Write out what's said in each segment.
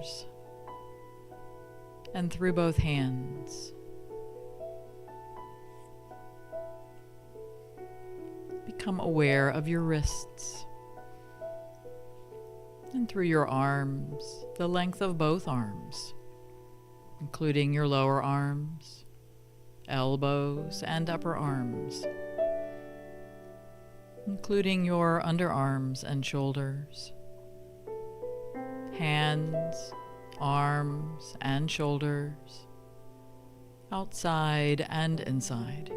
fingers and through both hands. Become aware of your wrists and through your arms, the length of both arms, including your lower arms, elbows, and upper arms, including your underarms and shoulders, hands, arms, and shoulders, outside and inside.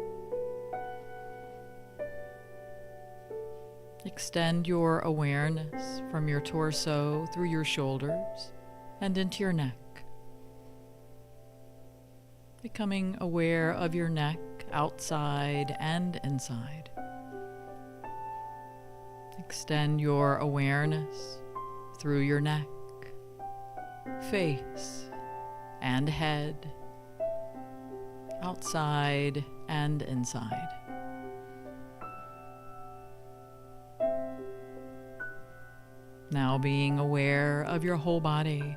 Extend your awareness from your torso through your shoulders and into your neck, becoming aware of your neck outside and inside. Extend your awareness through your neck, face, and head, outside and inside. Now being aware of your whole body,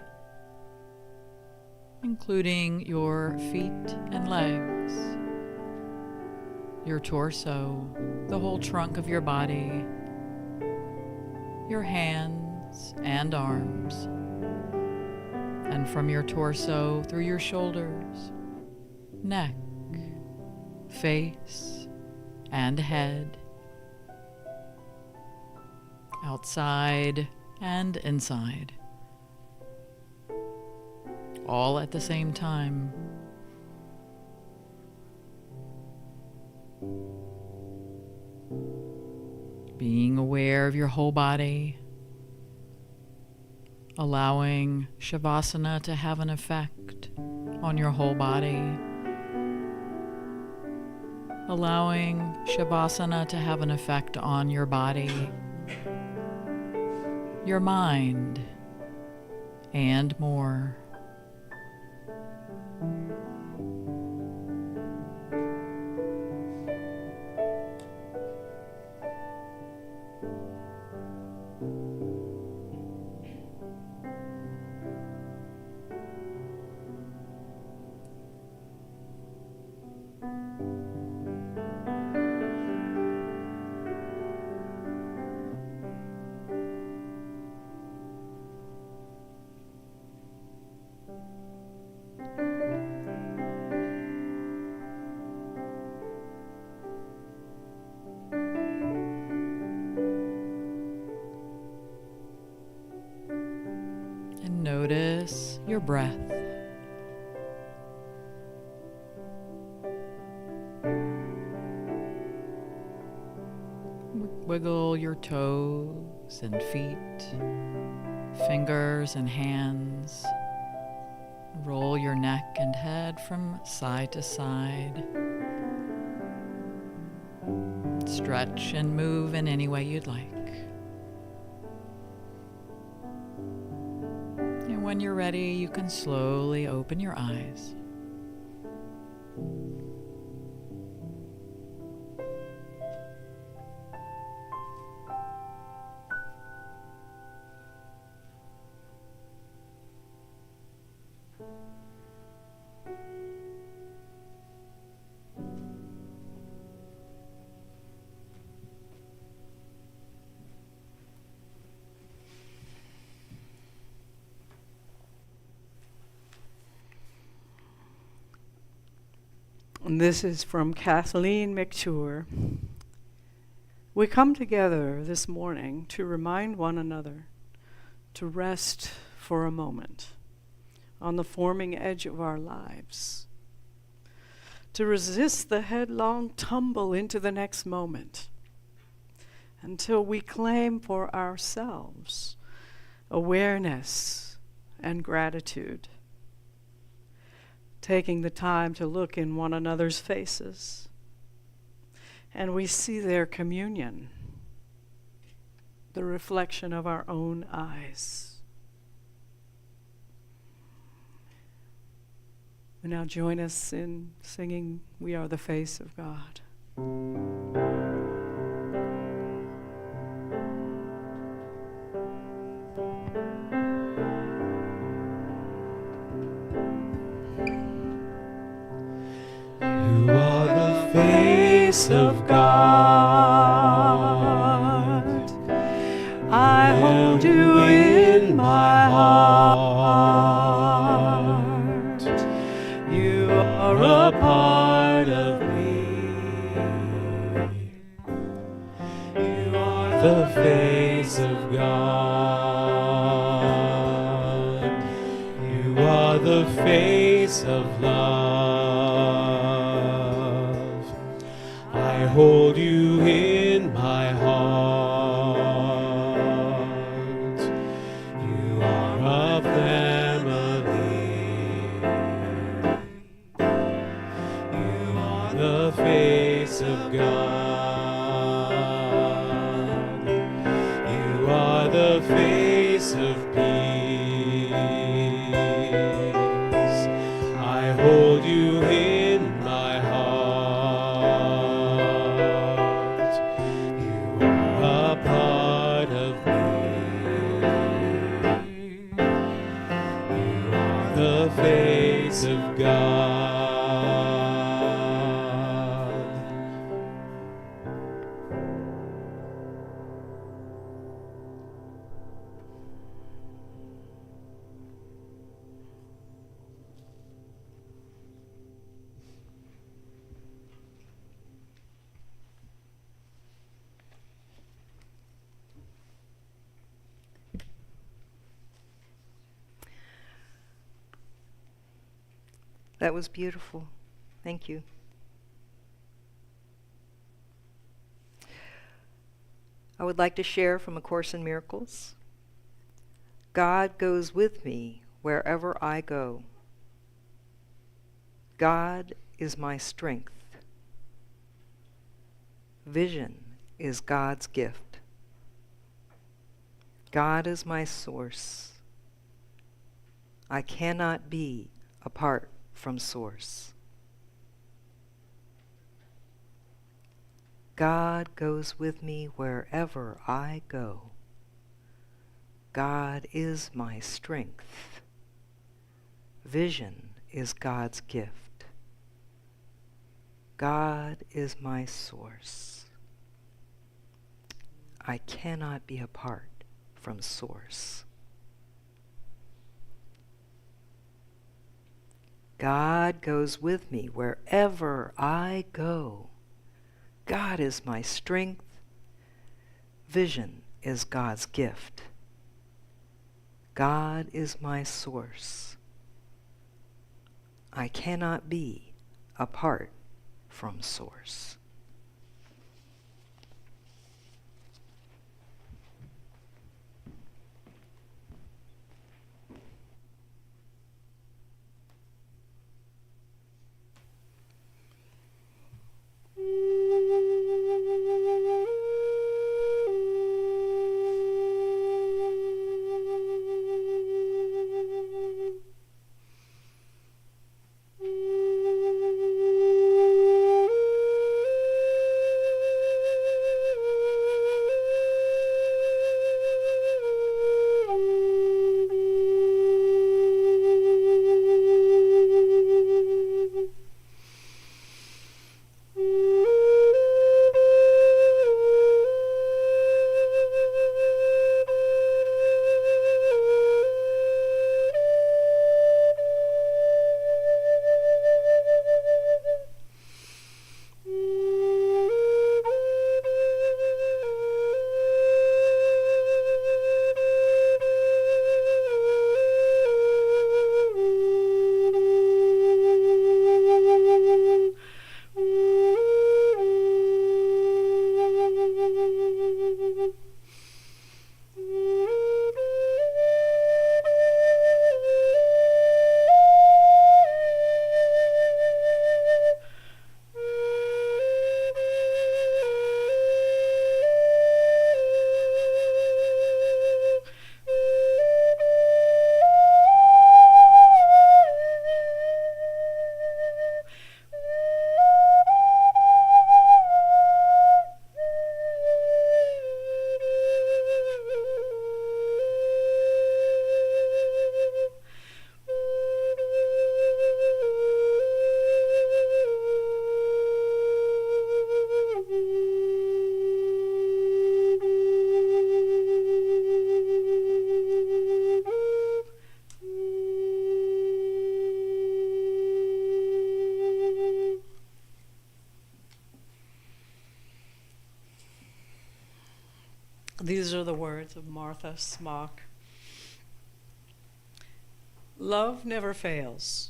including your feet and legs, your torso, the whole trunk of your body, your hands and arms, and from your torso through your shoulders, neck, face, and head, outside and inside, all at the same time. Being aware of your whole body, allowing Shavasana to have an effect on your whole body, allowing Shavasana to have an effect on your body, your mind, and more. Notice your breath. Wiggle your toes and feet, fingers and hands. Roll your neck and head from side to side. Stretch and move in any way you'd like. When you're ready, you can slowly open your eyes. And this is from Kathleen McTour. We come together this morning to remind one another to rest for a moment on the forming edge of our lives, to resist the headlong tumble into the next moment until we claim for ourselves awareness and gratitude, taking the time to look in one another's faces, and we see their communion, the reflection of our own eyes. And now join us in singing "We Are the Face of God." face of God. I hold you in my heart. You are a part of me. You are the face of God. You are the face of love. I hold you in my heart. You are a family. You are the face of God. You are the face of peace. I hold you in my heart. You are a part of me. You are the face of God. That was beautiful. Thank you. I would like to share from A Course in Miracles. God goes with me wherever I go. God is my strength. Vision is God's gift. God is my source. I cannot be apart from Source. God goes with me wherever I go. God is my strength. Vision is God's gift. God is my source. I cannot be apart from Source. God goes with me wherever I go. God is my strength. Vision is God's gift. God is my source. I cannot be apart from Source. These are the words of Martha Smock. Love never fails.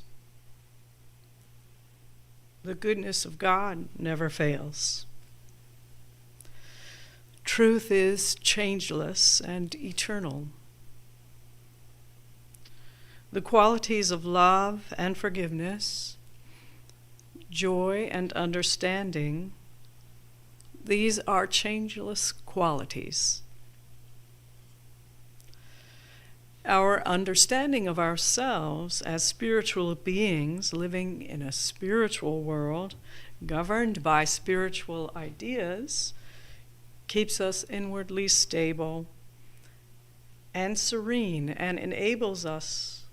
The goodness of God never fails. Truth is changeless and eternal. The qualities of love and forgiveness, joy and understanding, these are changeless qualities. Our understanding of ourselves as spiritual beings living in a spiritual world, governed by spiritual ideas, keeps us inwardly stable and serene and enables us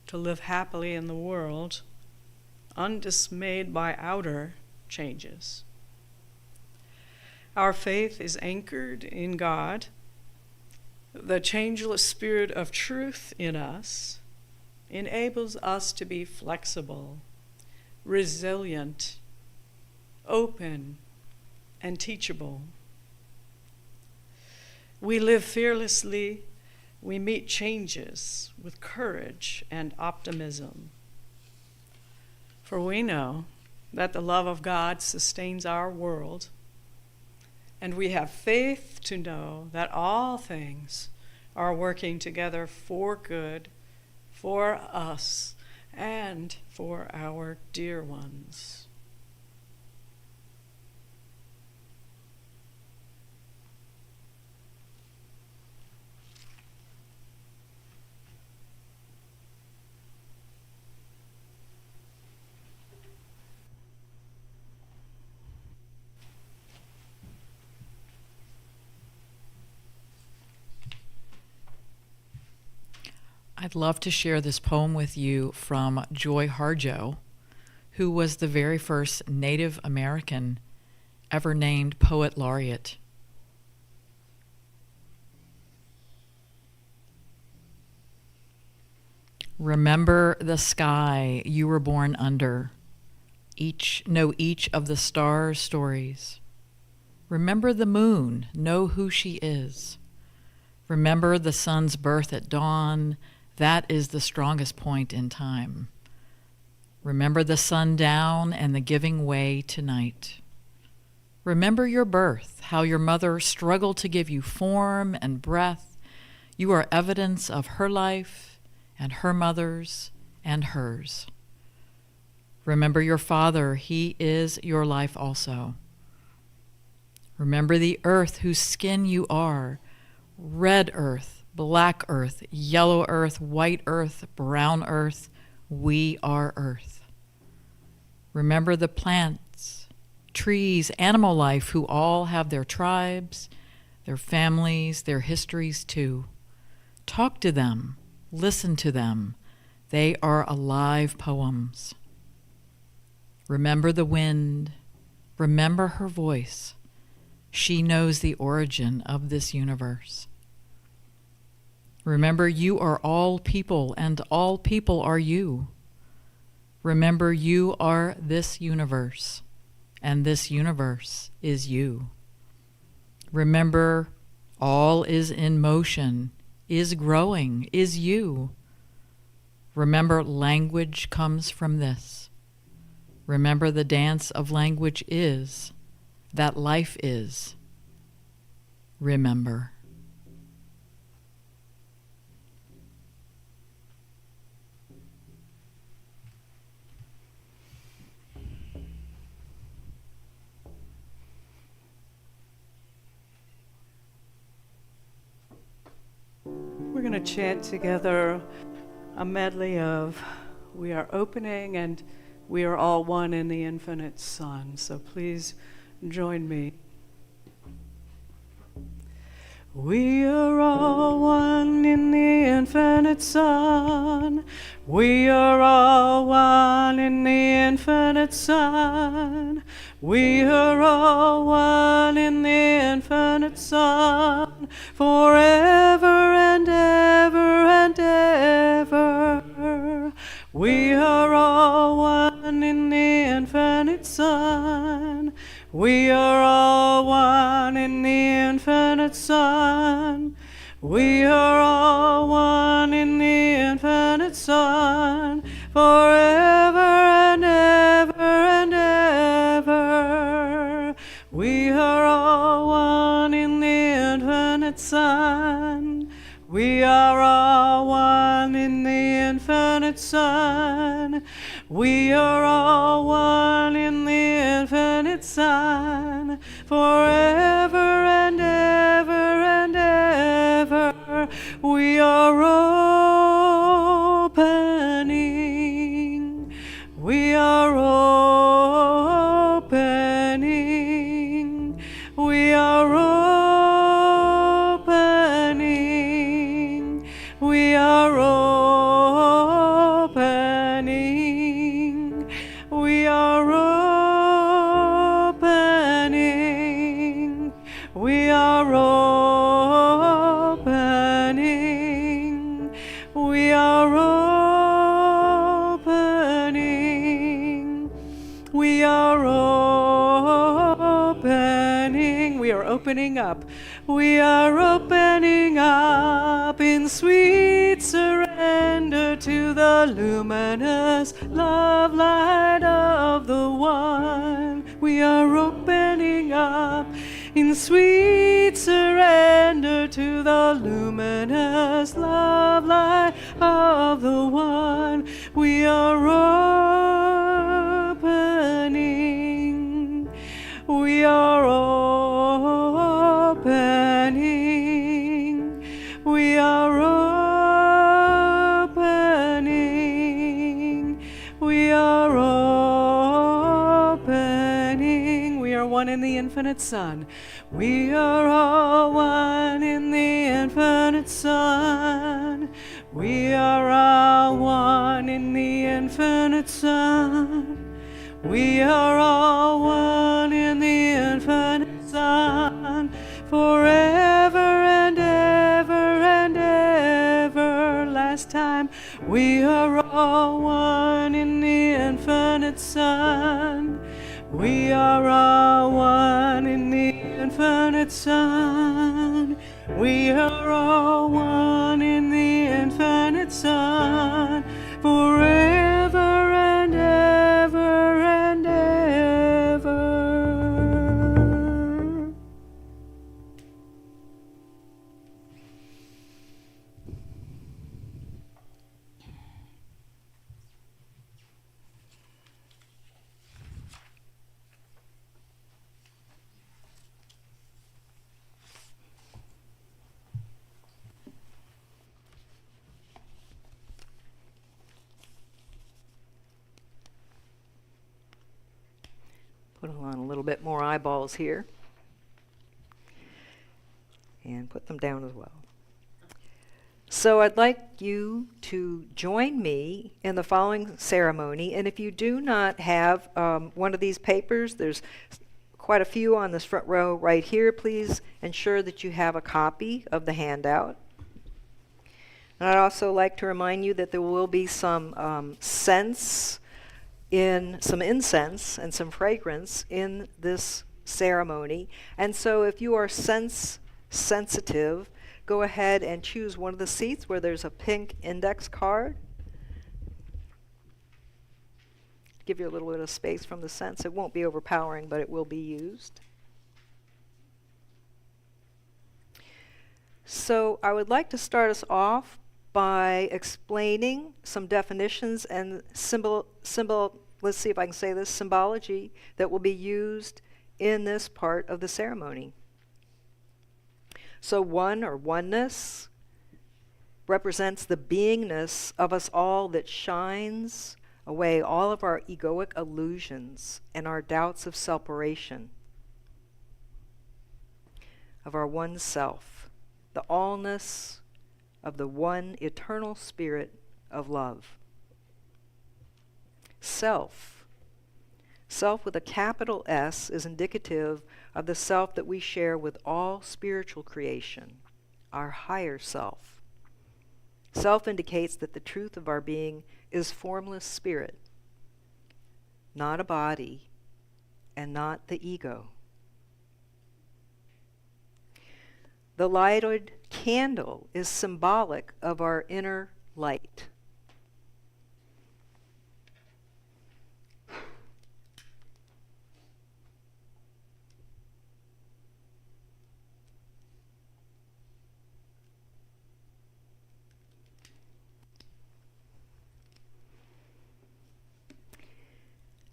to live happily in the world, undismayed by outer changes. Our faith is anchored in God. The changeless spirit of truth in us enables us to be flexible, resilient, open, and teachable. We live fearlessly. We meet changes with courage and optimism. For we know that the love of God sustains our world, and we have faith to know that all things are working together for good, for us, and for our dear ones. I'd love to share this poem with you from Joy Harjo, who was the very first Native American ever named Poet Laureate. Remember the sky you were born under. Know each of the stars' stories. Remember the moon, know who she is. Remember the sun's birth at dawn. That is the strongest point in time. Remember the sundown and the giving way to night. Remember your birth, how your mother struggled to give you form and breath. You are evidence of her life and her mother's and hers. Remember your father, he is your life also. Remember the earth whose skin you are, red earth, black earth, yellow earth, white earth, brown earth, we are earth. Remember the plants, trees, animal life who all have their tribes, their families, their histories too. Talk to them, listen to them. They are alive poems. Remember the wind, remember her voice. She knows the origin of this universe. Remember, you are all people, and all people are you. Remember, you are this universe, and this universe is you. Remember, all is in motion, is growing, is you. Remember, language comes from this. Remember, the dance of language is, that life is. Remember. We're going to chant together a medley of We Are Opening and We Are All One in the Infinite Sun. So please join me. We are all one in the infinite sun. We are all one in the infinite sun. We are all one in the infinite sun. Forever and ever and ever. We are all one in the infinite sun. We are all one in the infinite sun. are all one in the infinite Son, forever and ever and ever. We are all one in the infinite Son. We are all one in the infinite Son. We are all one in the infinite Son, forever and ever and ever. We are opening. We are opening. We are opening. We are opening. We are opening. We are opening. We are opening. We are opening. We are opening up. We are opening up in sweet surrender to the luminous love light of the One. We are opening up in sweet surrender to the luminous love light of the One. We are opening. We are opening. We are opening. We are opening. We are one in the infinite Son. We are all one in the infinite Son. We are all one in the infinite Son. We are all one in the infinite Son, forever and ever and ever. Last time. We are all one in the infinite Son. We are all one in the infinite Son. We are all one in the infinite Son, forever and ever and ever. Put on a little bit more eyeballs here. And put them down as well. So I'd like you to join me in the following ceremony. And if you do not have one of these papers, there's quite a few on this front row right here. Please ensure that you have a copy of the handout. And I'd also like to remind you that there will be some incense and some fragrance in this ceremony. And so if you are sense sensitive, go ahead and choose one of the seats where there's a pink index card. Give you a little bit of space from the sense. It won't be overpowering, but it will be used. So I would like to start us off by explaining some definitions and let's see if I can say this, symbology that will be used in this part of the ceremony. So one, or oneness, represents the beingness of us all that shines away all of our egoic illusions and our doubts of separation, of our one self, the allness of the one eternal spirit of love. Self. Self with a capital S is indicative of the self that we share with all spiritual creation, our higher self. Self indicates that the truth of our being is formless spirit, not a body, and not the ego. The lighted candle is symbolic of our inner light.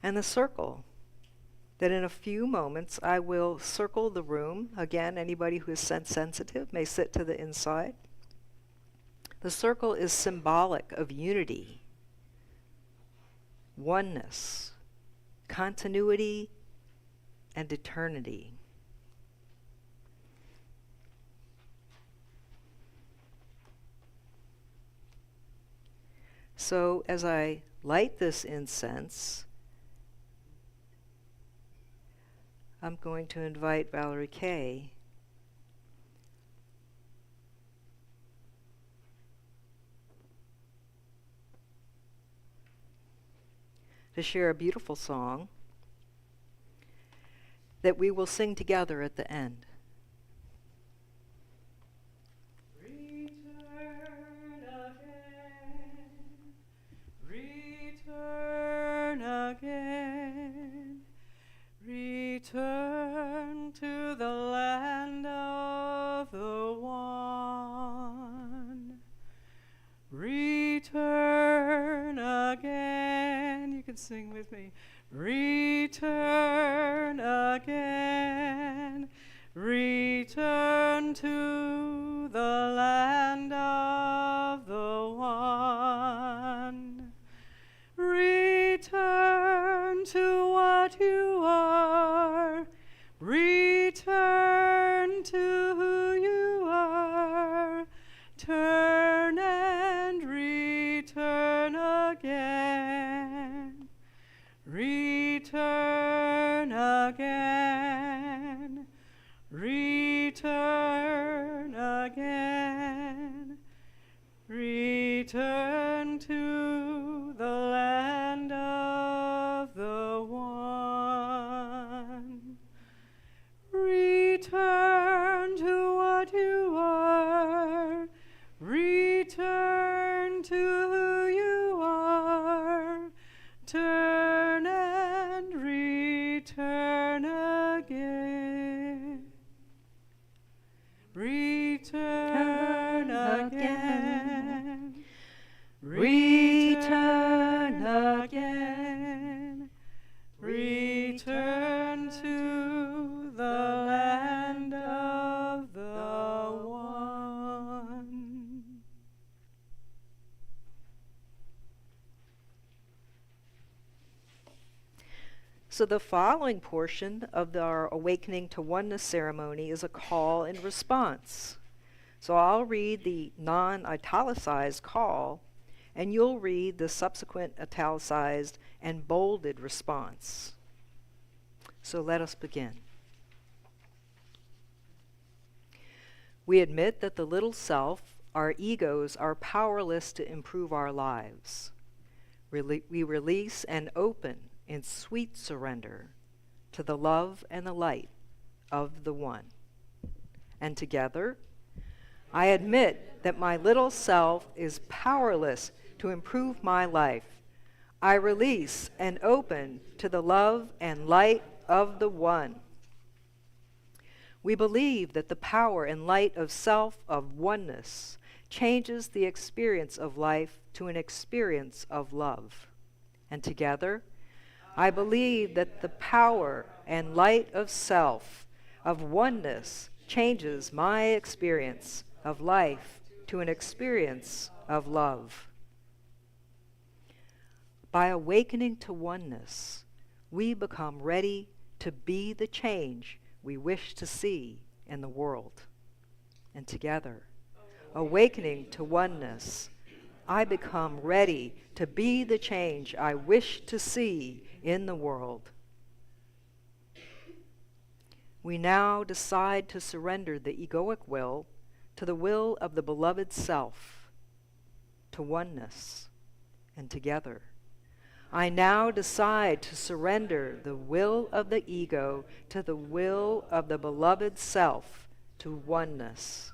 And the circle, that in a few moments I will circle the room. Again, anybody who is sensitive may sit to the inside. The circle is symbolic of unity, oneness, continuity, and eternity. So as I light this incense, I'm going to invite Valorie K. to share a beautiful song that we will sing together at the end. Return again, return to the land of the one. Return again, you can sing with me. Return again, return to the land of the one. Return to what you are. Return to who you are. Turn and return again. Return again. Return again. Return to the land of the one. Return to what you are. Return to who you are. Turn and return again. Return again. Return again. Return to the land of the one. So the following portion of our Awakening to Oneness ceremony is a call and response. So I'll read the non-italicized call, and you'll read the subsequent italicized and bolded response. So let us begin. We admit that the little self, our egos, are powerless to improve our lives. We release and open in sweet surrender to the love and the light of the one. And together, I admit that my little self is powerless to improve my life. I release and open to the love and light of the one. We believe that the power and light of self, of oneness, changes the experience of life to an experience of love. And together, I believe that the power and light of self, of oneness, changes my experience of life to an experience of love. By awakening to oneness, we become ready to be the change we wish to see in the world. And together, awakening to oneness, I become ready to be the change I wish to see in the world. We now decide to surrender the egoic will to the will of the beloved self, to oneness, and together. I now decide to surrender the will of the ego to the will of the beloved self, to oneness.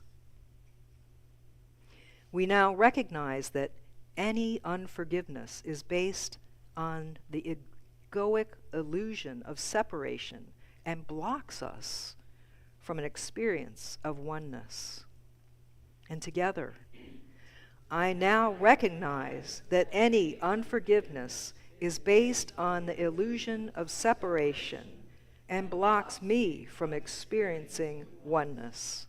We now recognize that any unforgiveness is based on the egoic illusion of separation and blocks us from an experience of oneness. And together, I now recognize that any unforgiveness is based on the illusion of separation and blocks me from experiencing oneness.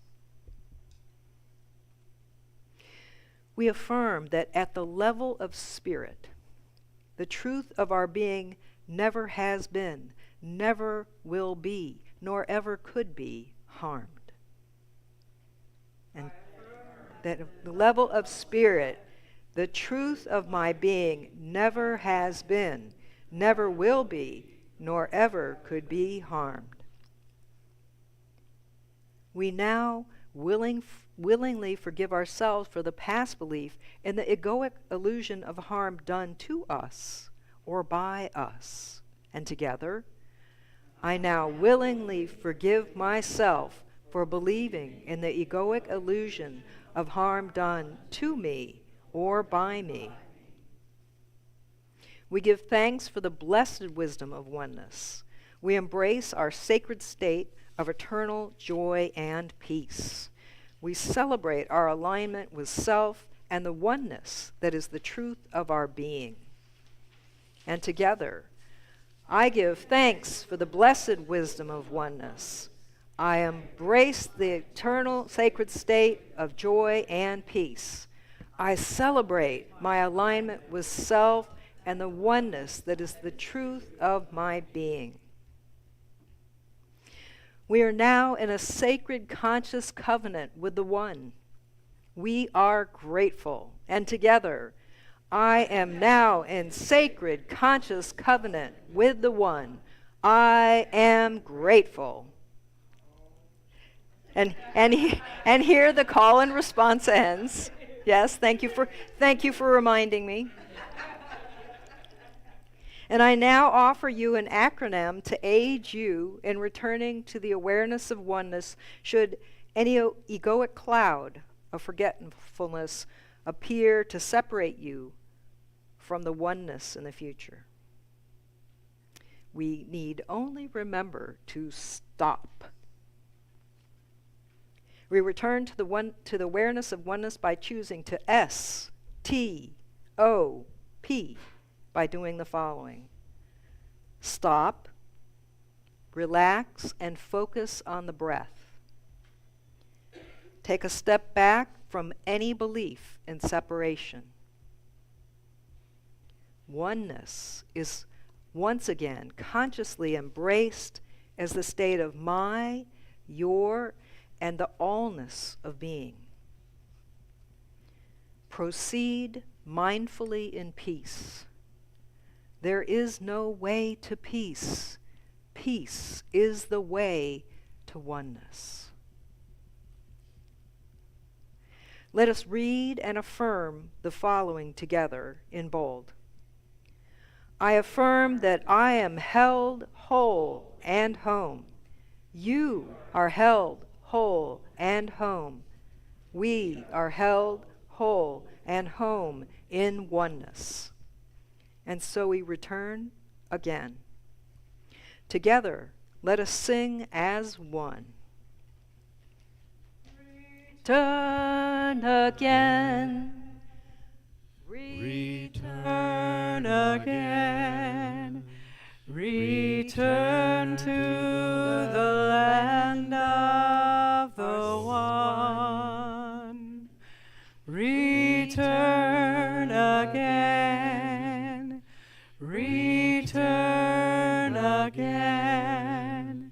We affirm that at the level of spirit, the truth of our being never has been, never will be, nor ever could be harmed. And that at the level of spirit, the truth of my being never has been, never will be, nor ever could be harmed. We now willingly forgive ourselves for the past belief in the egoic illusion of harm done to us or by us. And together, I now willingly forgive myself for believing in the egoic illusion of harm done to me or by me. We give thanks for the blessed wisdom of oneness. We embrace our sacred state of eternal joy and peace. We celebrate our alignment with self and the oneness that is the truth of our being. And together, I give thanks for the blessed wisdom of oneness. I embrace the eternal sacred state of joy and peace. I celebrate my alignment with self and the oneness that is the truth of my being. We are now in a sacred conscious covenant with the One. We are grateful, and together, I am now in sacred conscious covenant with the One. I am grateful. And here the call and response ends. Yes, thank you for reminding me. And I now offer you an acronym to aid you in returning to the awareness of oneness should any egoic cloud of forgetfulness appear to separate you from the oneness in the future. We need only remember to stop. We return to the awareness of oneness by choosing to S-T-O-P by doing the following. Stop, relax, and focus on the breath. Take a step back from any belief in separation. Oneness is once again consciously embraced as the state of my, your, and the allness of being. Proceed mindfully in peace. There is no way to peace. Peace is the way to oneness. Let us read and affirm the following together in bold. I affirm that I am held whole and home. You are held whole and home. We are held whole and home in oneness. And so we return again. Together, let us sing as one. Return again. Return again. Return to the land of the One. Return again. Return again.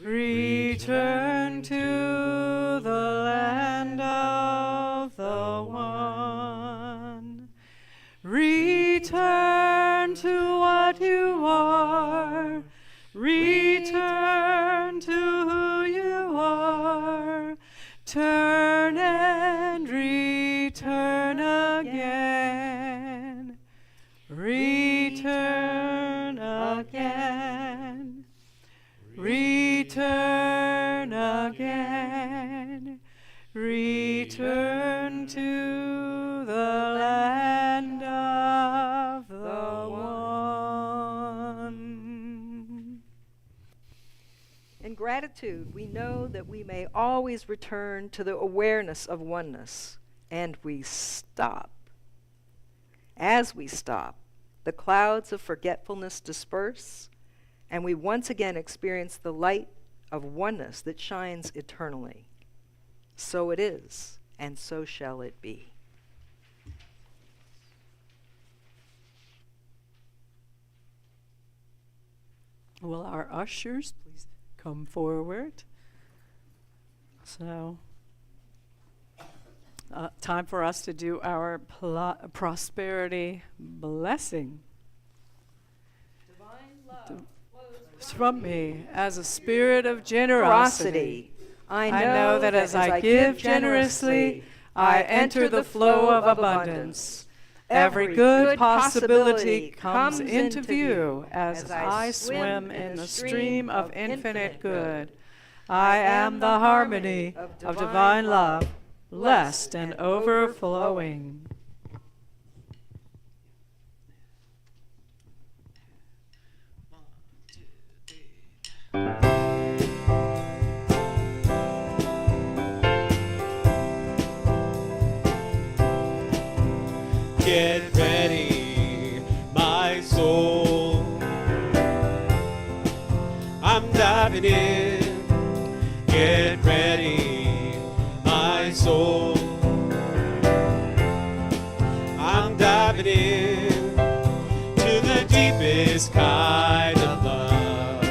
Return to the land of the One. Return to what you are. Return to who you are. Turn and return again. Return again. Return again. Return to gratitude, we know that we may always return to the awareness of oneness, and we stop. As we stop, the clouds of forgetfulness disperse, and we once again experience the light of oneness that shines eternally. So it is, and so shall it be. Will our ushers please come forward? So, time for us to do our prosperity blessing. Divine love flows from me as a spirit of generosity. I know that as I give generously, I enter the flow of abundance. Every good possibility comes into view as I swim in the stream of infinite good. I am the harmony of divine love, blessed and overflowing. Get ready, my soul. I'm diving in. Get ready, my soul. I'm diving in to the deepest kind of love,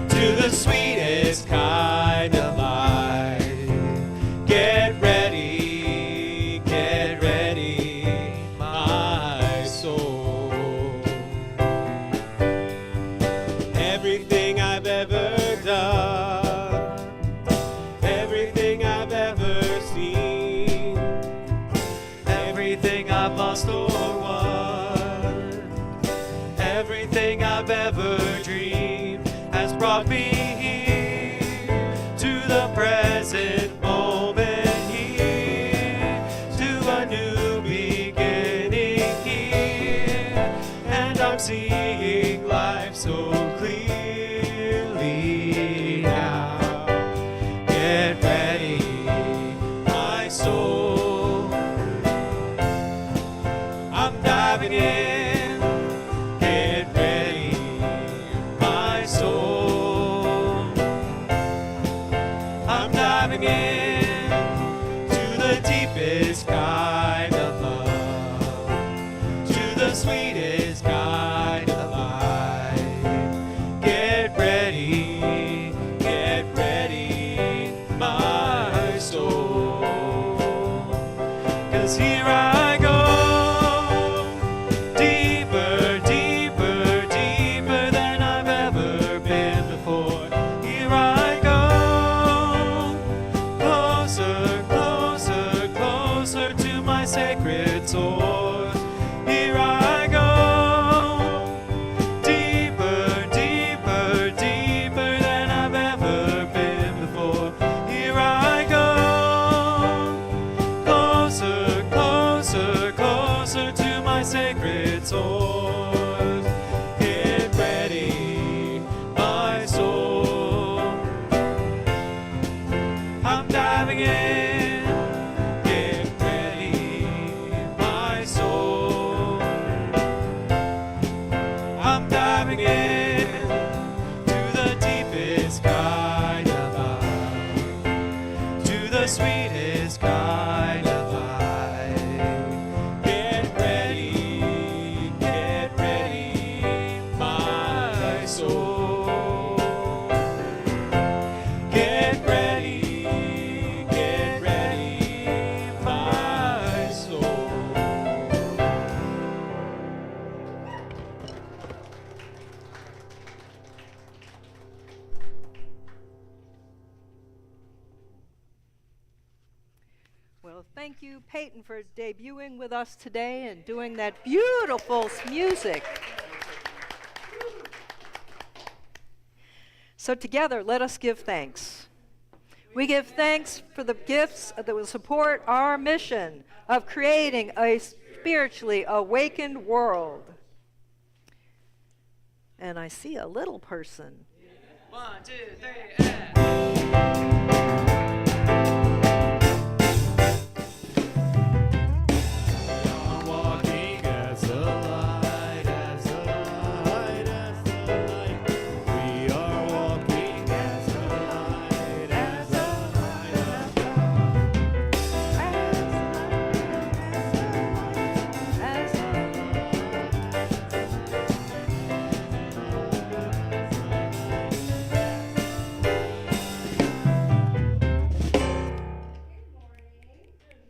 to the sweetest kind of light. Get ready, my soul. Everything I've ever done, everything I've ever seen, everything I've lost or won, everything I've ever dreamed has brought me here to the present moment, here to a new beginning here, and I'm seeing life so clearly now. Get ready, my soul. I'm diving in. Get ready, my soul. I'm diving in to the deepest kind of love, to the sweetest kind of light. Get ready, my soul. 'Cause here I go, deeper, deeper, deeper than I've ever been before. Here I go, closer, closer, closer to my sacred source. Here I go, deeper, deeper, deeper than I've ever been before. Here I go, closer, closer, closer to my sacred source. Get ready, my soul. I'm diving in. Get ready, my soul. I'm diving in to the deepest kind of love, to the sweetest kind of light. Get ready, my soul. Get ready, my soul. Well, thank you, Peyton, for debuting with us today and doing that beautiful music. So together, let us give thanks. We give thanks for the gifts that will support our mission of creating a spiritually awakened world. And I see a little person. 1, 2, 3, and. I'm walking as the light, as the light, as the light. We are walking as the light, as the light of God.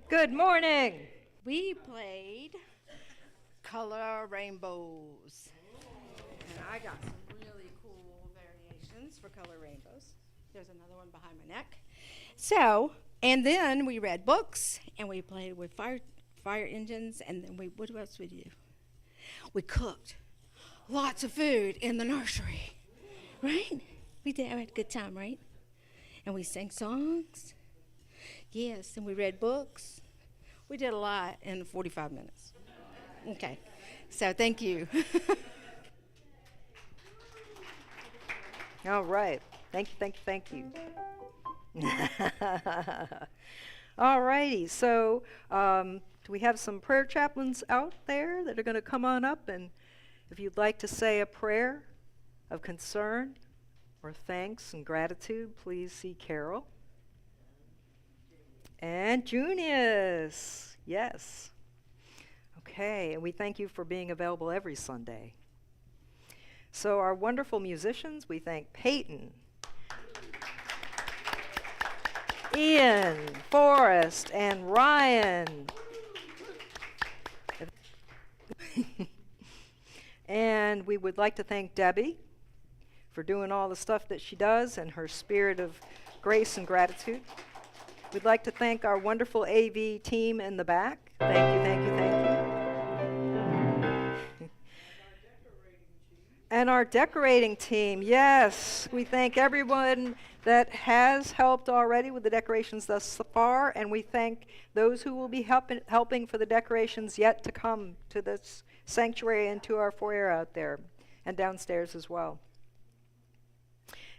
Good morning. We played Color Rainbows. And I got some really cool variations for Color Rainbows. There's another one behind my neck. So, and then we read books and we played with fire engines, and then what else we do? We cooked lots of food in the nursery. Right? We had a good time, right? And we sang songs. Yes, and we read books. We did a lot in 45 minutes. Okay, so thank you. All right. Thank you. All righty. So do we have some prayer chaplains out there that are going to come on up? And if you'd like to say a prayer of concern or thanks and gratitude, please see Carol. And Junius. Yes. Okay. And we thank you for being available every Sunday. So our wonderful musicians, we thank Peyton, Ian, Forrest, and Ryan. And we would like to thank Debbie for doing all the stuff that she does and her spirit of grace and gratitude. We'd like to thank our wonderful AV team in the back. Thank you. And our decorating team, yes. We thank everyone that has helped already with the decorations thus far, and we thank those who will be helping for the decorations yet to come to this sanctuary and to our foyer out there and downstairs as well.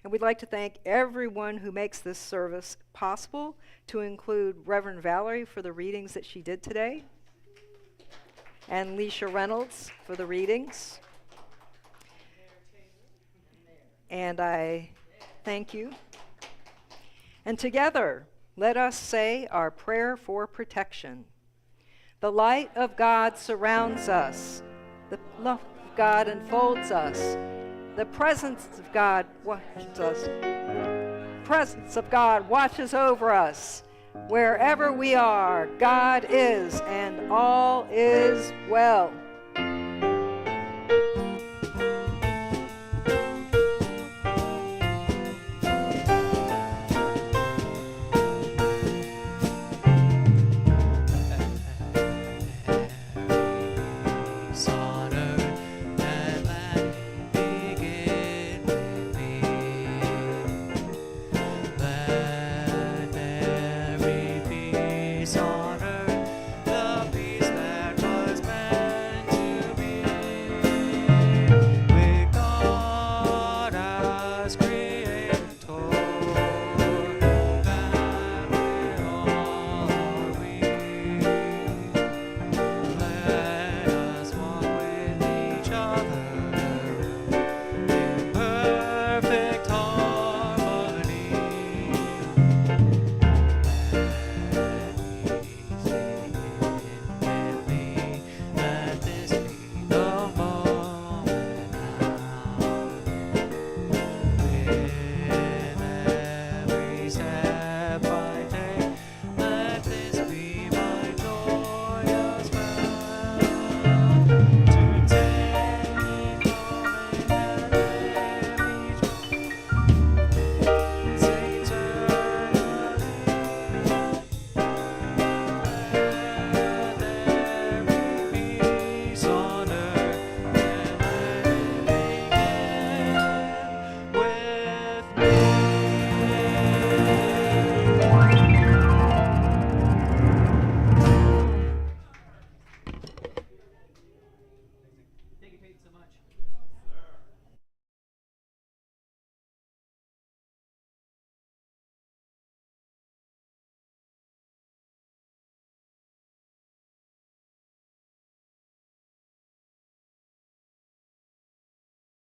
And we'd like to thank everyone who makes this service possible, to include Reverend Valorie for the readings that she did today, and Lisha Reynolds for the readings. And I thank you. And together, let us say our prayer for protection. The light of God surrounds us. The love of God enfolds us. The presence of God watches us. The presence of God watches over us. Wherever we are, God is, and all is well.